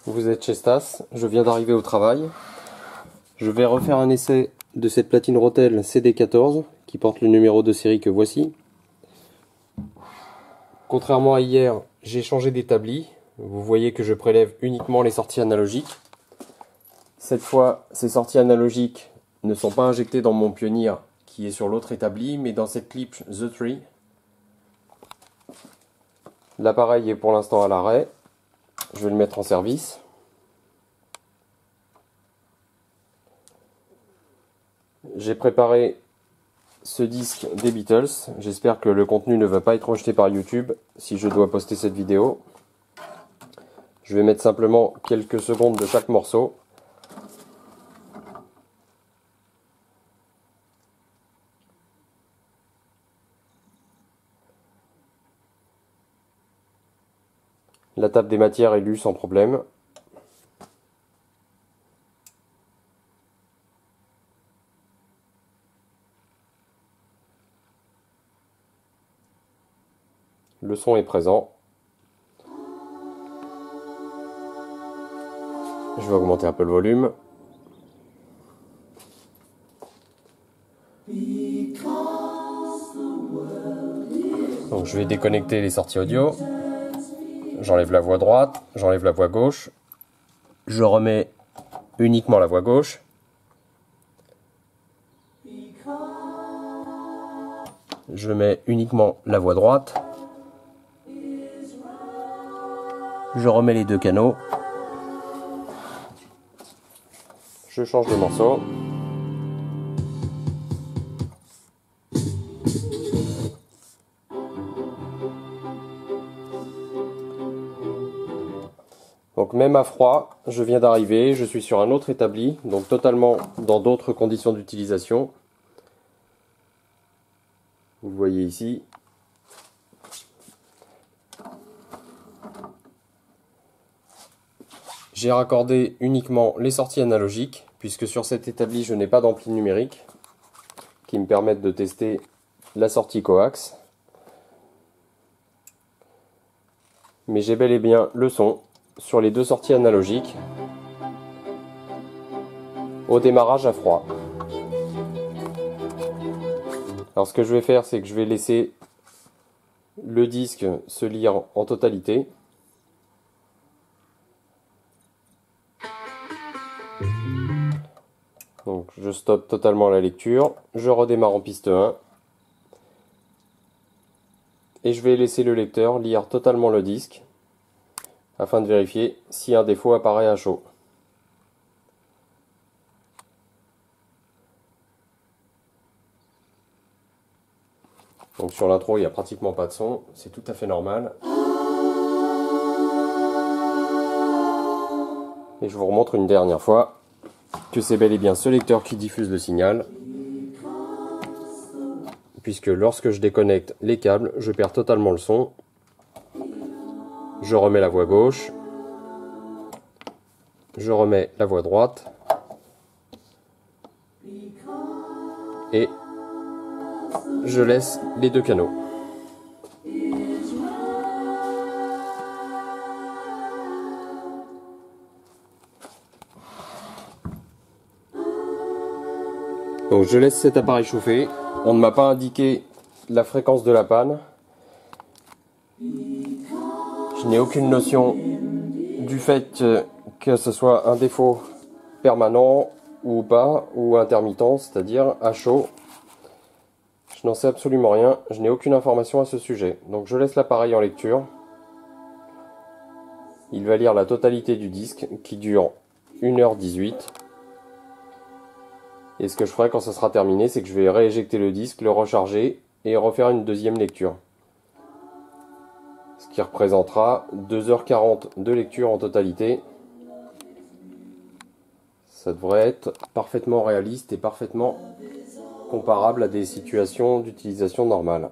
Vous êtes chez Stas, je viens d'arriver au travail. Je vais refaire un essai de cette platine Rotel CD14 qui porte le numéro de série que voici. Contrairement à hier, j'ai changé d'établi. Vous voyez que je prélève uniquement les sorties analogiques. Cette fois, ces sorties analogiques ne sont pas injectées dans mon Pioneer qui est sur l'autre établi, mais dans cette clip The Tree. L'appareil est pour l'instant à l'arrêt. Je vais le mettre en service. J'ai préparé ce disque des Beatles. J'espère que le contenu ne va pas être rejeté par YouTube si je dois poster cette vidéo. Je vais mettre simplement quelques secondes de chaque morceau. La table des matières est lue sans problème. Le son est présent. Je vais augmenter un peu le volume. Donc je vais déconnecter les sorties audio. J'enlève la voix droite, j'enlève la voix gauche. Je remets uniquement la voix gauche. Je mets uniquement la voix droite. Je remets les deux canaux. Je change de morceau. Donc même à froid, je viens d'arriver, je suis sur un autre établi, donc totalement dans d'autres conditions d'utilisation. Vous le voyez ici. J'ai raccordé uniquement les sorties analogiques, puisque sur cet établi je n'ai pas d'ampli numérique qui me permettent de tester la sortie coax. Mais j'ai bel et bien le son sur les deux sorties analogiques au démarrage à froid. Alors ce que je vais faire, c'est que je vais laisser le disque se lire en totalité. Donc je stoppe totalement la lecture, je redémarre en piste 1 et je vais laisser le lecteur lire totalement le disque afin de vérifier si un défaut apparaît à chaud. Donc sur l'intro il n'y a pratiquement pas de son, c'est tout à fait normal. Et je vous remontre une dernière fois que c'est bel et bien ce lecteur qui diffuse le signal, puisque lorsque je déconnecte les câbles, je perds totalement le son. Je remets la voix gauche, je remets la voix droite, et je laisse les deux canaux. Donc je laisse cet appareil chauffer. On ne m'a pas indiqué la fréquence de la panne. Je n'ai aucune notion du fait que ce soit un défaut permanent ou pas, ou intermittent, c'est-à-dire à chaud. Je n'en sais absolument rien, je n'ai aucune information à ce sujet. Donc je laisse l'appareil en lecture. Il va lire la totalité du disque qui dure 1h18. Et ce que je ferai quand ça sera terminé, c'est que je vais rééjecter le disque, le recharger et refaire une deuxième lecture. Ce qui représentera 2h40 de lecture en totalité. Ça devrait être parfaitement réaliste et parfaitement comparable à des situations d'utilisation normale.